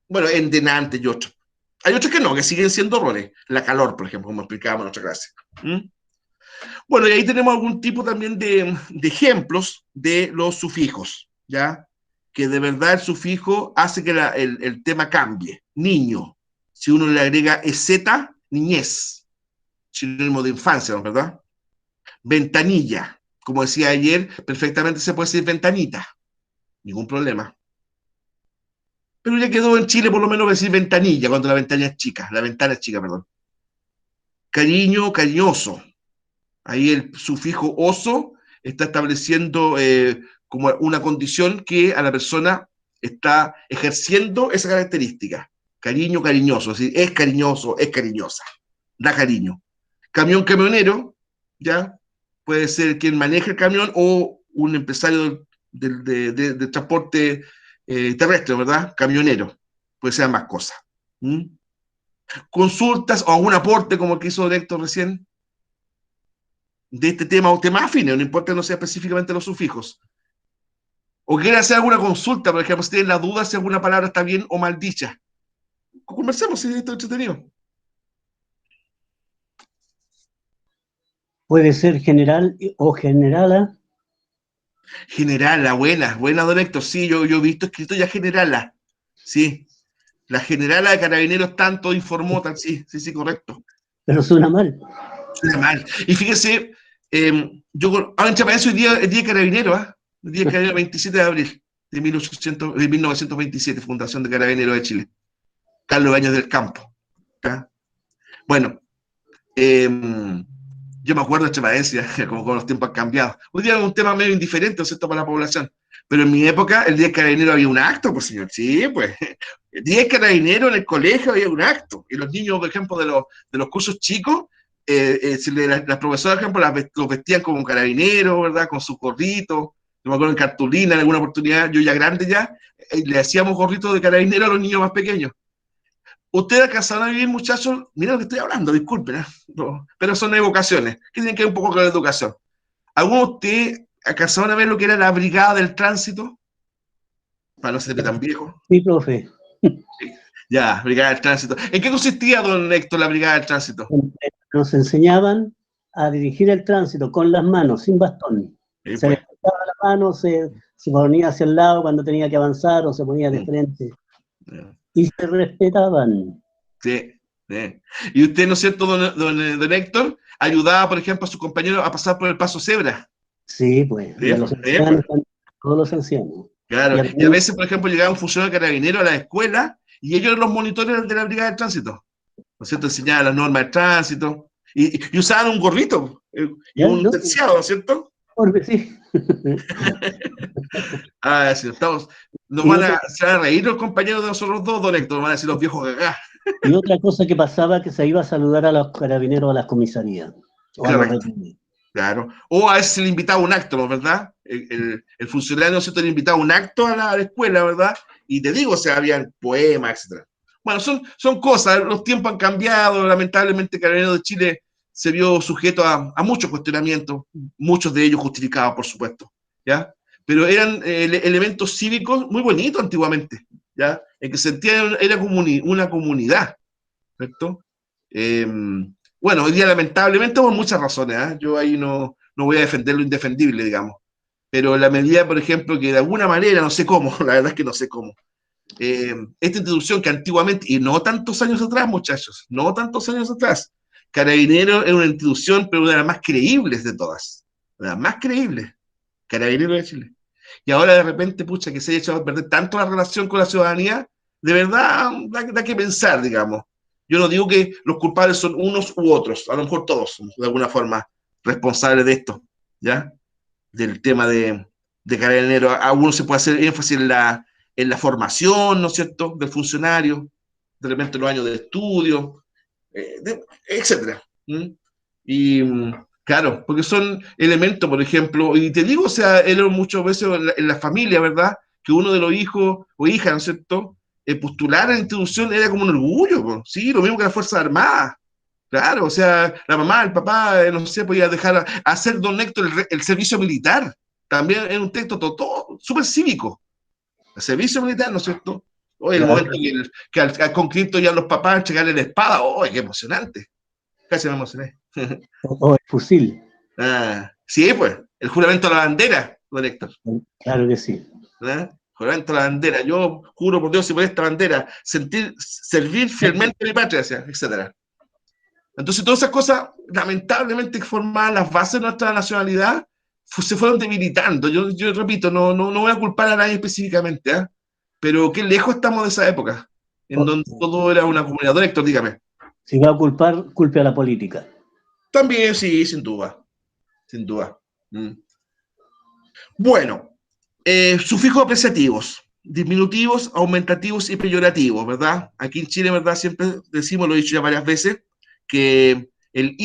Bueno, en denante y otros. Hay otros que no, que siguen siendo errores. La calor, por ejemplo, como explicábamos en otra clase. ¿Mm? Bueno, y ahí tenemos algún tipo también de ejemplos de los sufijos, ¿ya? Que de verdad el sufijo hace que el tema cambie. Niño, si uno le agrega EZ, niñez, sinónimo de infancia, ¿no? ¿Verdad? Ventanilla, como decía ayer, perfectamente se puede decir ventanita, ningún problema. Pero ya quedó en Chile por lo menos decir ventanilla, cuando la ventana es chica, la ventana es chica, perdón. Cariño, cariñoso. Ahí el sufijo oso está estableciendo como una condición que a la persona está ejerciendo esa característica. Cariño, cariñoso, es decir, es cariñoso, es cariñosa, da cariño. Camión, camionero, ya, puede ser quien maneja el camión o un empresario de transporte terrestre, ¿verdad? Camionero, puede ser más cosas. ¿Mm? Consultas o algún aporte, como el que hizo Héctor recién, de este tema o temas afines, no importa que no sea específicamente los sufijos. O quiere hacer alguna consulta, por ejemplo, si tienen la duda si alguna palabra está bien o mal dicha. Conversemos, si esto es entretenido. Puede ser general o generala. Generala, buena, buena, don Héctor. Sí, yo he visto escrito ya generala. Sí, la generala de Carabineros tanto informó, tal, sí, sí, sí, correcto. Pero suena mal. Suena mal. Y fíjese, en Chapayense hoy día, el día de Carabineros, ¿eh? El día de Carabineros, 27 de abril de 1927, Fundación de Carabineros de Chile. Carlos Baños del Campo. ¿Ya? Bueno, yo me acuerdo de Chapayense, como los tiempos han cambiado. Hoy día es un tema medio indiferente, ¿no es cierto?, para la población. Pero en mi época, el día de Carabineros había un acto, pues señor. Sí, pues. El día de Carabineros en el colegio había un acto. Y los niños, por ejemplo, de los cursos chicos, las profesoras, por ejemplo, los vestían como carabineros, ¿verdad? Con sus gorritos. Yo me acuerdo en cartulina, en alguna oportunidad, yo ya grande ya, le hacíamos gorritos de carabinero a los niños más pequeños. Ustedes alcanzaron a vivir, muchachos, mira lo que estoy hablando, disculpen, ¿eh? No, pero son evocaciones, que tienen que ver un poco con la educación. ¿Alguno de ustedes alcanzaron a ver lo que era la brigada del tránsito? Para no ser tan viejo. Sí, profe. Ya, brigada del tránsito. ¿En qué consistía, don Héctor, la brigada del tránsito? Nos enseñaban a dirigir el tránsito con las manos, sin bastón. Sí, Se pues. levantaba la mano, se ponía hacia el lado cuando tenía que avanzar o se ponía de frente. Y se respetaban. Sí, sí. Y usted, ¿no es cierto, don Héctor, ayudaba, por ejemplo, a sus compañeros a pasar por el paso cebra? Sí, pues. Sí, Y a los ancianos, pues. todos los ancianos. Claro. Y a veces, por ejemplo, llegaba un funcionario carabinero a la escuela y ellos eran los monitores de la brigada de tránsito. ¿No es cierto? Enseñaban las normas de tránsito y usaban un gorrito y ¿Ya? un ¿No? terciado, ¿no es cierto? Sí. Ah, sí, estamos. Se van a reír los compañeros de nosotros dos, don Héctor, nos van a decir los viejos gagás. Y otra cosa que pasaba, que se iba a saludar a los carabineros a las comisarías o a los Correcto, retenidos. claro. O a veces se le invitaba a un acto, ¿no? ¿Verdad? El funcionario, ¿no es cierto?, le invitaba a un acto a la escuela, ¿verdad? Y te digo, o sea, habían poemas, etc. Bueno, son cosas, los tiempos han cambiado, lamentablemente Carabineros de Chile se vio sujeto a muchos cuestionamientos, muchos de ellos justificados, por supuesto, ¿ya? Pero eran elementos cívicos muy bonitos antiguamente, ¿ya? En que se sentía era una comunidad, ¿cierto? Bueno, hoy día lamentablemente por muchas razones, ¿eh? Yo ahí no voy a defender lo indefendible, digamos, pero la medida, por ejemplo, que de alguna manera, no sé cómo, la verdad es que no sé cómo, esta institución que antiguamente, y no tantos años atrás, muchachos, no tantos años atrás, Carabineros era una institución, pero una de las más creíbles de todas, de las más creíbles, Carabineros de Chile. Y ahora de repente, pucha, que se haya hecho a perder tanto la relación con la ciudadanía, de verdad da que pensar, digamos. Yo no digo que los culpables son unos u otros, a lo mejor todos somos de alguna forma responsables de esto, ¿ya? Del tema de Carabineros. A uno se puede hacer énfasis en la formación, ¿no es cierto?, del funcionario, de repente los años de estudio, etcétera. Y claro, porque son elementos, por ejemplo, y te digo, o sea, él muchas veces en la familia, ¿verdad? Que uno de los hijos o hijas, ¿no es cierto?, postular a la institución era como un orgullo, ¿no? Sí, lo mismo que las Fuerzas Armadas. Claro, o sea, la mamá, el papá, no sé, podía dejar a hacer don Héctor el servicio militar. También es un texto todo súper cívico. El servicio militar, ¿no es cierto? Hoy el Claro. momento que al conscripto ya los papás entregarle la espada, ¡oh, qué emocionante! Casi me emocioné. O el fusil. Sí, pues, el juramento a la bandera, don Héctor. Claro que sí. Juramento a la bandera. Yo juro por Dios y por esta bandera, servir fielmente a mi patria, etcétera. Entonces, todas esas cosas, lamentablemente, que formaban las bases de nuestra nacionalidad, se fueron debilitando. Yo repito, no voy a culpar a nadie específicamente, ¿eh? Pero qué lejos estamos de esa época, en donde todo era una comunidad. Don Héctor, dígame. Si va a culpar, culpe a la política. También, sí, sin duda. Sin duda. Bueno, Sufijos apreciativos, diminutivos, aumentativos y peyorativos, ¿verdad? Aquí en Chile, ¿verdad? Siempre decimos, lo he dicho ya varias veces, que el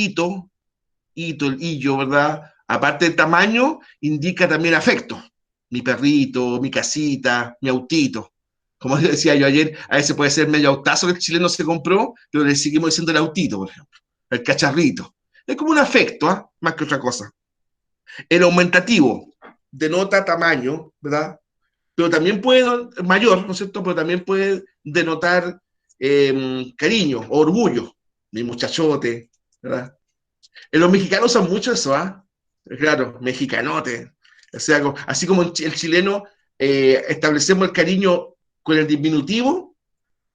el illo, ¿verdad? Aparte del tamaño, indica también afecto. Mi perrito, mi casita, mi autito. Como decía yo ayer, a veces puede ser medio autazo que el chileno se compró, pero le seguimos diciendo el autito, por ejemplo. El cacharrito. Es como un afecto, ¿eh? Más que otra cosa. El aumentativo denota tamaño, ¿verdad? Pero también puede, mayor, ¿no es cierto? Pero también puede denotar cariño o orgullo. Mi muchachote, ¿verdad? Los mexicanos usan mucho eso, ¿ah? Claro, mexicanote. O sea, así como el chileno establecemos el cariño con el diminutivo,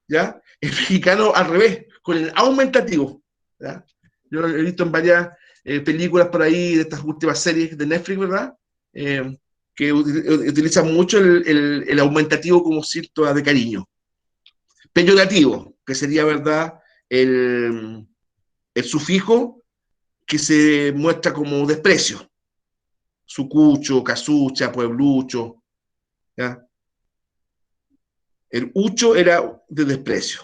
¿ya? El mexicano al revés, con el aumentativo, ¿ya? Yo lo he visto en varias películas por ahí, de estas últimas series de Netflix, ¿verdad? Eh, que utilizan mucho el aumentativo como cierto de cariño. Peyorativo, que sería, ¿verdad? El sufijo que se muestra como desprecio. Sucucho, casucha, pueblucho, ¿ya? El ucho era de desprecio.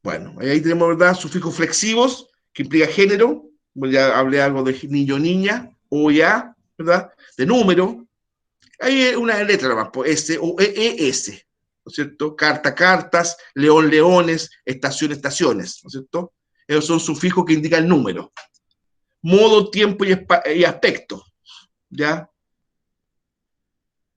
Bueno, ahí tenemos, ¿verdad? Sufijos flexivos, que implica género. Bueno, ya hablé algo de niño, niña, o ya, ¿verdad? De número. Hay una letra más, S o EES, ¿no es cierto? Carta, cartas, león, leones, estación, estaciones, ¿no es cierto? Esos son sufijos que indican número. Modo, tiempo y aspecto, ¿ya?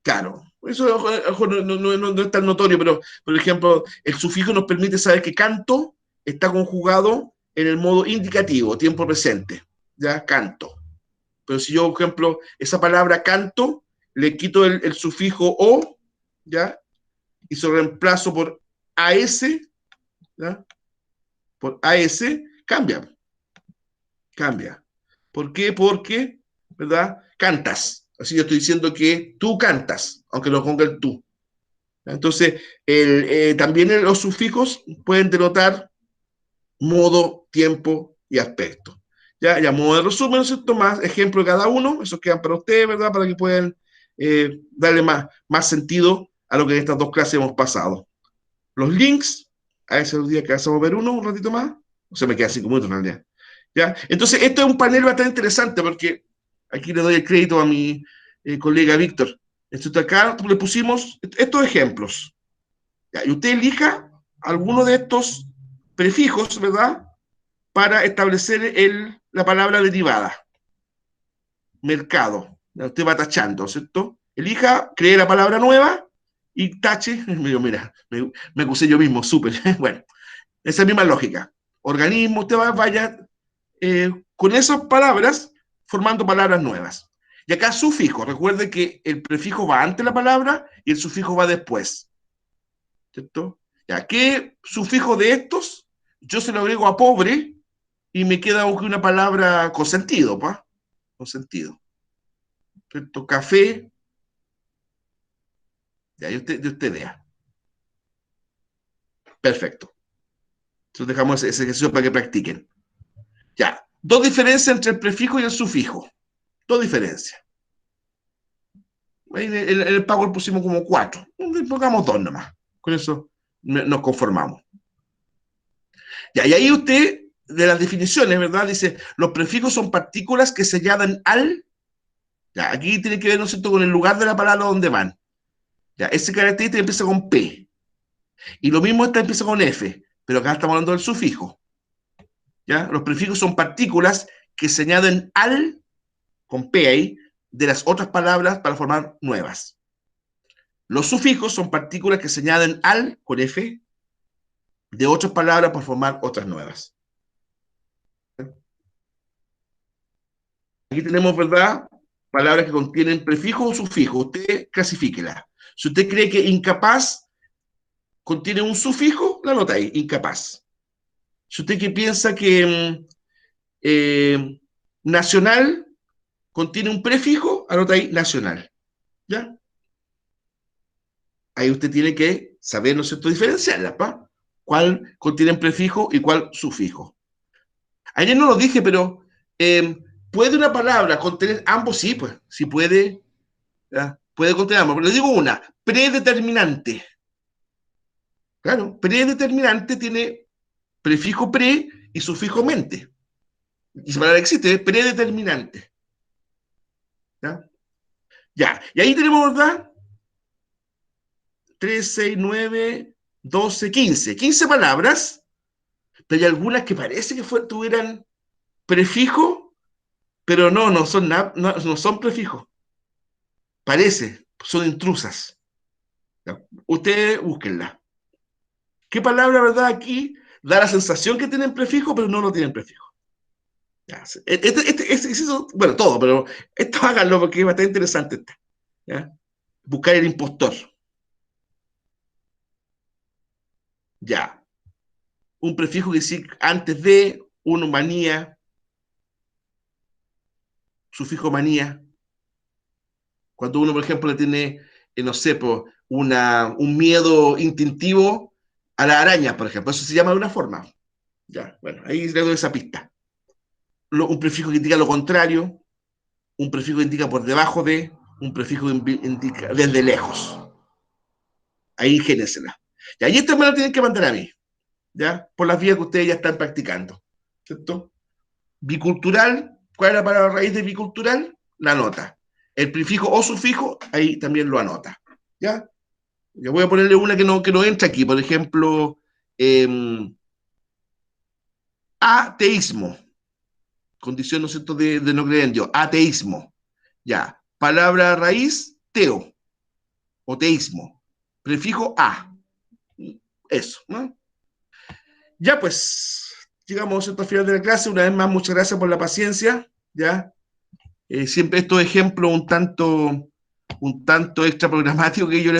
Claro. Eso no es tan notorio, pero, por ejemplo, el sufijo nos permite saber que canto está conjugado en el modo indicativo, tiempo presente, ¿ya? Canto. Pero si yo, por ejemplo, esa palabra canto, le quito el sufijo o, ¿ya? Y se lo reemplazo por AS, ¿ya? Por AS, cambia, cambia. ¿Por qué? Porque, ¿verdad? Cantas. Así yo estoy diciendo que tú cantas, aunque lo ponga el tú. Entonces, también los sufijos pueden denotar modo, tiempo y aspecto. Ya modo de resumen, ¿no es cierto? Más ejemplo de cada uno, esos quedan para ustedes, ¿verdad? Para que puedan darle más sentido a lo que en estas dos clases hemos pasado. Los links, a ese día que vamos a ver uno un ratito más, o sea, me quedan 5 minutos en realidad. ¿Ya? Entonces, esto es un panel bastante interesante porque aquí le doy el crédito a mi colega Víctor. Entonces, acá le pusimos estos ejemplos. ¿Ya? Y usted elija alguno de estos prefijos, ¿verdad? Para establecer la palabra derivada. Mercado. ¿Ya? Usted va tachando, ¿cierto? Elija, cree la palabra nueva y tache. Mira, me acusé yo mismo, súper. Bueno, esa misma lógica. Organismo, usted vaya con esas palabras formando palabras nuevas. Y acá sufijo. Recuerde que el prefijo va antes de la palabra y el sufijo va después. ¿Cierto? Ya, ¿qué sufijo de estos? Yo se lo agrego a pobre y me queda una palabra con sentido, ¿pa? Con sentido. ¿Cierto? Café. Ya, y usted vea. Perfecto. Entonces dejamos ese ejercicio para que practiquen. Ya. Dos diferencias entre el prefijo y el sufijo. Dos diferencias. Ahí en el Power pusimos como 4. Pongamos 2 nomás. Con eso nos conformamos. Ya, y ahí usted, de las definiciones, ¿verdad? Dice, los prefijos son partículas que se añaden al. Ya, aquí tiene que ver, ¿no es cierto?, con el lugar de la palabra donde van. Ya, ese característica empieza con P. Y lo mismo esta empieza con F. Pero acá estamos hablando del sufijo. ¿Ya? Los prefijos son partículas que se añaden al, con P ahí, de las otras palabras para formar nuevas. Los sufijos son partículas que se añaden al, con F, de otras palabras para formar otras nuevas. Aquí tenemos, ¿verdad?, palabras que contienen prefijo o sufijo. Usted clasifíquela. Si usted cree que incapaz contiene un sufijo, la nota ahí, incapaz. Si usted que piensa que nacional contiene un prefijo, anota ahí nacional. ¿Ya? Ahí usted tiene que saber, ¿no es cierto?, diferenciarlas, ¿pa? ¿Cuál contiene prefijo y cuál sufijo? Ayer no lo dije, pero ¿Puede una palabra contener ambos? Sí, pues, sí puede, ¿ya? Puede contener ambos. Pero les digo una, predeterminante. Claro, predeterminante tiene prefijo pre y sufijo mente. Y esa palabra existe, es predeterminante. ¿Ya? Ya, y ahí tenemos, ¿verdad? 3, 6, 9, 12, 15. 15 palabras, pero hay algunas que parece que tuvieran prefijo, pero no son, no son prefijos. Parece, son intrusas. ¿Ya? Ustedes búsquenla. ¿Qué palabra, verdad, aquí da la sensación que tienen prefijo, pero no lo tienen prefijo? Ya, bueno, todo, pero esto háganlo porque es bastante interesante. ¿Ya? Buscar el impostor. Ya. Un prefijo que sí, antes de, uno manía, sufijo manía. Cuando uno, por ejemplo, le tiene, no sé, un miedo instintivo a la araña, por ejemplo, eso se llama de una forma. Ya, bueno, ahí le doy esa pista. Un prefijo que indica lo contrario, un prefijo que indica por debajo de, un prefijo que indica desde lejos. Ahí ingénensela. Y ahí esta me la tienen que mandar a mí, ¿ya? Por las vías que ustedes ya están practicando, ¿cierto? Bicultural, ¿cuál es la palabra raíz de bicultural? La anota. El prefijo o sufijo, ahí también lo anota, ¿ya? Yo voy a ponerle una que no entra aquí, por ejemplo, ateísmo, condición, ¿no es cierto?, de no creer en Dios, ateísmo, ya. Palabra raíz, teo, o teísmo. Prefijo a, eso, ¿no? Ya pues, llegamos al final de la clase. Una vez más, muchas gracias por la paciencia, ¿ya? Siempre estos ejemplos un tanto extra programáticos que yo les